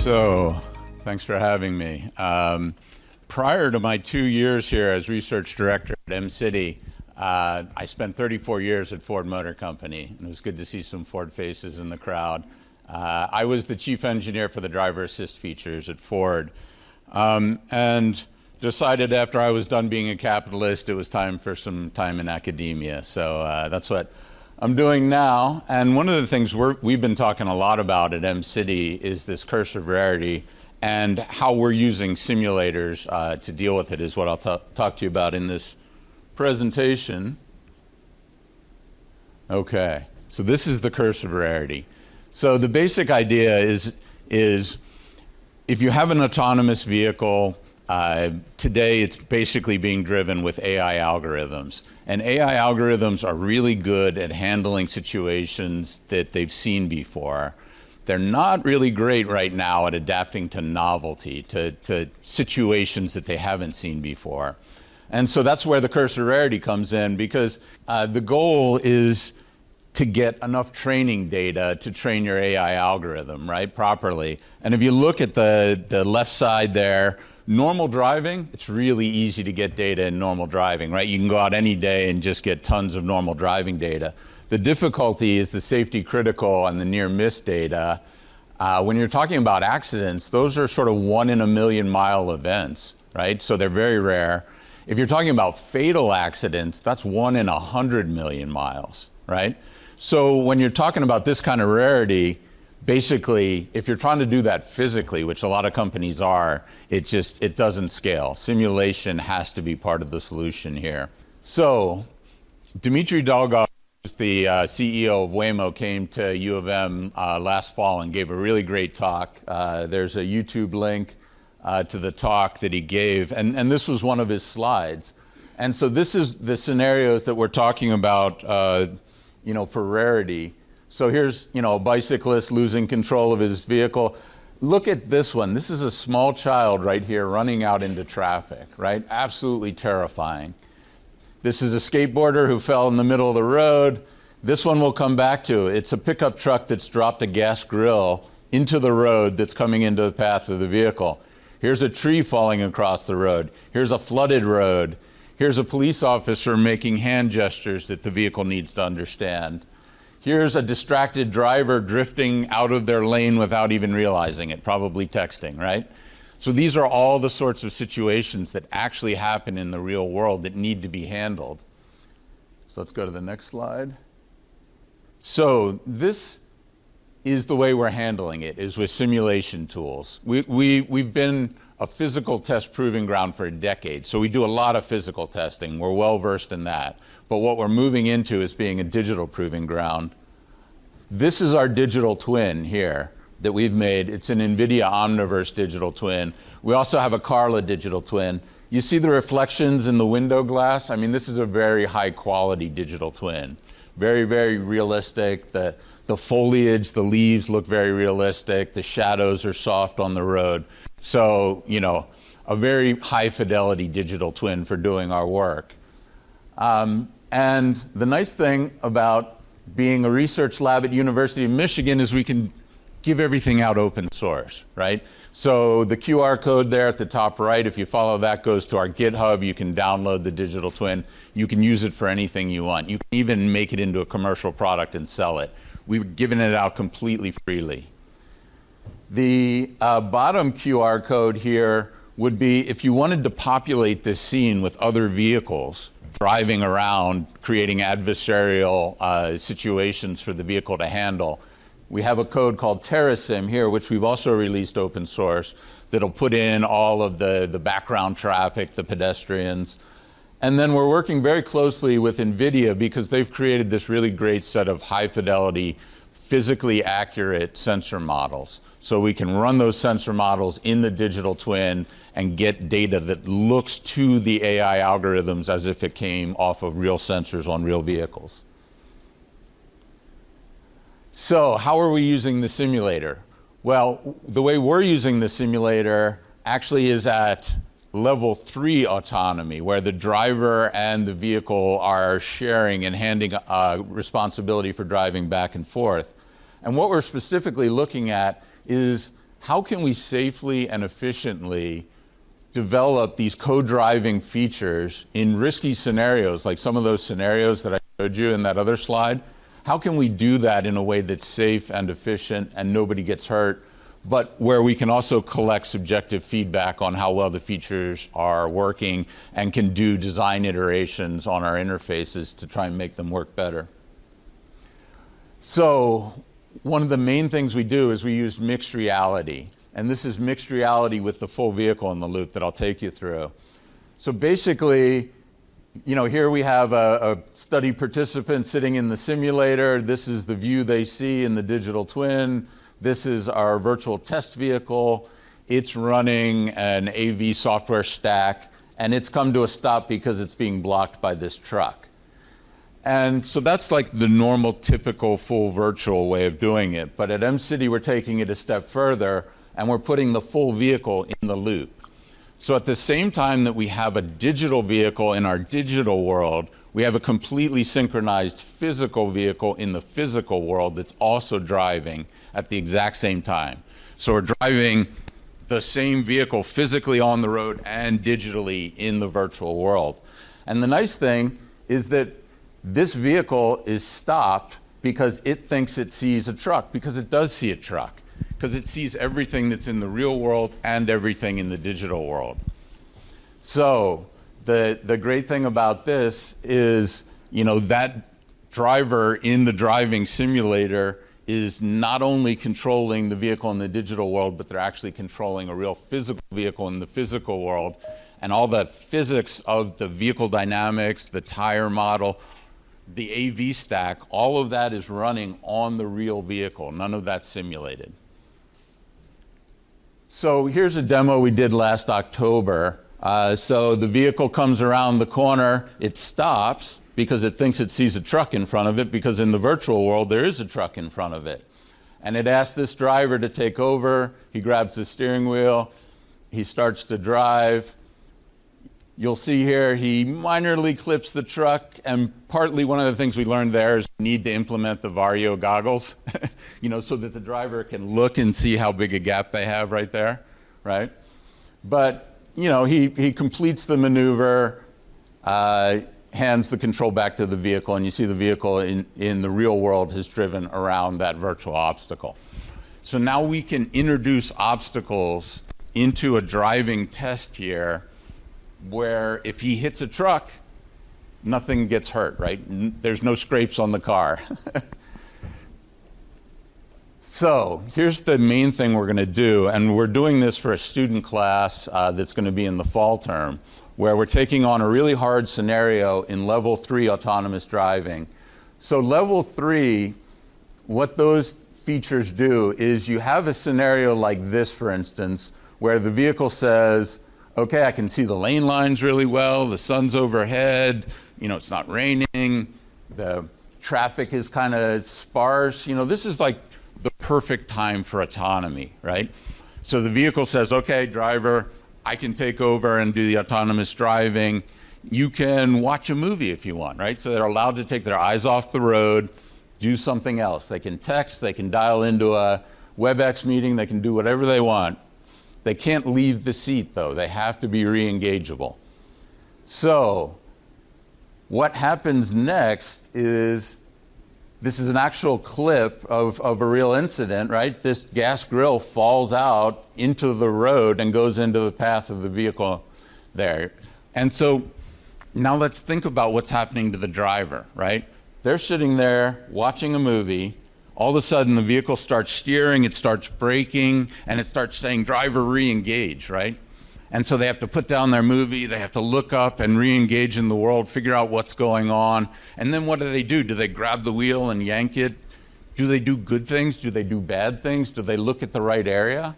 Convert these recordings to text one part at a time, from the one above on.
So, thanks for having me. Prior to my 2 years here as research director at Mcity, I spent 34 years at Ford Motor Company, and it was good to see some Ford faces in the crowd. I was the chief engineer for the driver assist features at Ford, and decided after I was done being a capitalist, it was time for some time in academia. So that's what I'm doing now. And one of the things we've been talking a lot about at Mcity is this Curse of Rarity, and how we're using simulators to deal with it is what I'll talk to you about in this presentation. Okay, so this is the Curse of Rarity. So the basic idea is if you have an autonomous vehicle, today it's basically being driven with AI algorithms. And AI algorithms are really good at handling situations that they've seen before. They're not really great right now at adapting to novelty, to situations that they haven't seen before. And so that's where the Curse of Rarity comes in, because the goal is to get enough training data to train your AI algorithm, right, properly. And if you look at the left side there, normal driving, it's really easy to get data in normal driving, right? You can go out any day and just get tons of normal driving data. The difficulty is the safety critical and the near miss data. When you're talking about accidents, those are sort of 1 in a million mile events, right? So they're very rare. If you're talking about fatal accidents, that's 1 in 100 million miles, right? So when you're talking about this kind of rarity, basically, if you're trying to do that physically, which a lot of companies are, it doesn't scale. Simulation has to be part of the solution here. So Dmitry Dolgov, the CEO of Waymo, came to U of M last fall and gave a really great talk. There's a YouTube link to the talk that he gave, and this was one of his slides. And so this is the scenarios that we're talking about, for rarity. So here's, a bicyclist losing control of his vehicle. Look at this one. This is a small child right here running out into traffic, right? Absolutely terrifying. This is a skateboarder who fell in the middle of the road. This one we'll come back to. It's a pickup truck that's dropped a gas grill into the road that's coming into the path of the vehicle. Here's a tree falling across the road. Here's a flooded road. Here's a police officer making hand gestures that the vehicle needs to understand. Here's a distracted driver drifting out of their lane without even realizing it, probably texting, right? So these are all the sorts of situations that actually happen in the real world that need to be handled. So let's go to the next slide. So this is the way we're handling it, is with simulation tools. We've been a physical test proving ground for a decade, so we do a lot of physical testing. We're well versed in that. But what we're moving into is being a digital proving ground. This is our digital twin here that we've made. It's an NVIDIA Omniverse digital twin. We also have a Carla digital twin. You see the reflections in the window glass? I mean, this is a very high quality digital twin. Very, very realistic. The foliage, the leaves look very realistic. The shadows are soft on the road. So, a very high fidelity digital twin for doing our work. And the nice thing about being a research lab at University of Michigan is we can give everything out open source, right? So the QR code there at the top right, if you follow that, goes to our GitHub. You can download the digital twin. You can use it for anything you want. You can even make it into a commercial product and sell it. We've given it out completely freely. The bottom QR code here would be if you wanted to populate this scene with other vehicles driving around, creating adversarial situations for the vehicle to handle. We have a code called TerraSim here, which we've also released open source, that'll put in all of the background traffic, the pedestrians. And then we're working very closely with NVIDIA because they've created this really great set of high fidelity, physically accurate sensor models. So we can run those sensor models in the digital twin and get data that looks to the AI algorithms as if it came off of real sensors on real vehicles. So how are we using the simulator? Well, the way we're using the simulator actually is at level 3 autonomy, where the driver and the vehicle are sharing and handing responsibility for driving back and forth. And what we're specifically looking at is how can we safely and efficiently develop these co-driving features in risky scenarios, like some of those scenarios that I showed you in that other slide? How can we do that in a way that's safe and efficient and nobody gets hurt, but where we can also collect subjective feedback on how well the features are working and can do design iterations on our interfaces to try and make them work better? So one of the main things we do is we use mixed reality. And this is mixed reality with the full vehicle in the loop that I'll take you through. So basically, here we have a study participant sitting in the simulator. This is the view they see in the digital twin. This is our virtual test vehicle. It's running an AV software stack, and it's come to a stop because it's being blocked by this truck. And so that's like the normal, typical, full virtual way of doing it. But at Mcity, we're taking it a step further, and we're putting the full vehicle in the loop. So at the same time that we have a digital vehicle in our digital world, we have a completely synchronized physical vehicle in the physical world that's also driving at the exact same time. So we're driving the same vehicle physically on the road and digitally in the virtual world. And the nice thing is that this vehicle is stopped because it thinks it sees a truck, because it does see a truck, because it sees everything that's in the real world and everything in the digital world. So the great thing about this is, that driver in the driving simulator is not only controlling the vehicle in the digital world, but they're actually controlling a real physical vehicle in the physical world. And all the physics of the vehicle dynamics, the tire model, the AV stack, all of that is running on the real vehicle. None of that's simulated. So here's a demo we did last October. So the vehicle comes around the corner, it stops because it thinks it sees a truck in front of it, because in the virtual world there is a truck in front of it. And it asks this driver to take over. He grabs the steering wheel, he starts to drive. You'll see here he minorly clips the truck, and partly one of the things we learned there is we need to implement the Vario goggles, so that the driver can look and see how big a gap they have right there, right? But he completes the maneuver, hands the control back to the vehicle, and you see the vehicle in the real world has driven around that virtual obstacle. So now we can introduce obstacles into a driving test here, where if he hits a truck, nothing gets hurt, right? There's no scrapes on the car. So here's the main thing we're going to do, and we're doing this for a student class that's going to be in the fall term, where we're taking on a really hard scenario in level 3 autonomous driving. So level 3, what those features do is you have a scenario like this, for instance, where the vehicle says, okay, I can see the lane lines really well, the sun's overhead, it's not raining, the traffic is kind of sparse. This is like the perfect time for autonomy, right? So the vehicle says, okay, driver, I can take over and do the autonomous driving. You can watch a movie if you want, right? So they're allowed to take their eyes off the road, do something else. They can text, they can dial into a WebEx meeting, they can do whatever they want. They can't leave the seat, though. They have to be re-engageable. So what happens next is, this is an actual clip of a real incident, right? This gas grill falls out into the road and goes into the path of the vehicle there. And so now let's think about what's happening to the driver, right? They're sitting there watching a movie. All of a sudden, the vehicle starts steering, it starts braking, and it starts saying, driver, re-engage, right? And so they have to put down their movie, they have to look up and re-engage in the world, figure out what's going on. And then what do? Do they grab the wheel and yank it? Do they do good things? Do they do bad things? Do they look at the right area?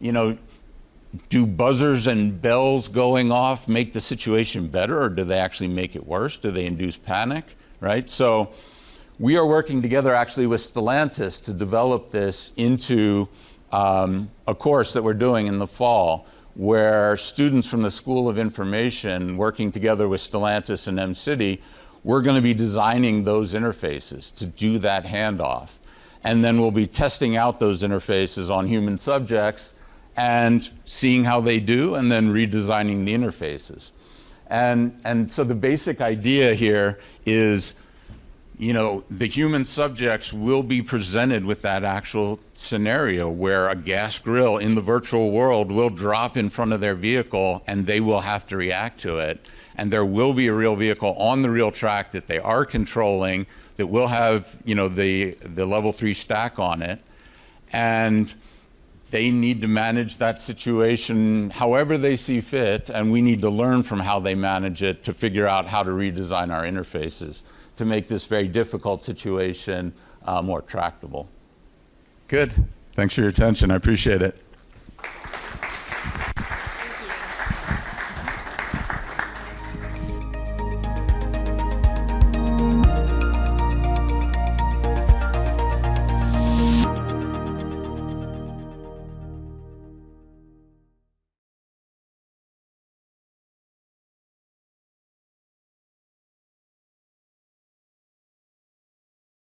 Do buzzers and bells going off make the situation better, or do they actually make it worse? Do they induce panic, right? So we are working together actually with Stellantis to develop this into a course that we're doing in the fall, where students from the School of Information, working together with Stellantis and Mcity, we're going to be designing those interfaces to do that handoff. and then we'll be testing out those interfaces on human subjects and seeing how they do, and then redesigning the interfaces. And so the basic idea here is, the human subjects will be presented with that actual scenario where a gas grill in the virtual world will drop in front of their vehicle and they will have to react to it. And there will be a real vehicle on the real track that they are controlling that will have, the level 3 stack on it. And they need to manage that situation however they see fit, and we need to learn from how they manage it to figure out how to redesign our interfaces to make this very difficult situation more tractable. Good. Thanks for your attention. I appreciate it.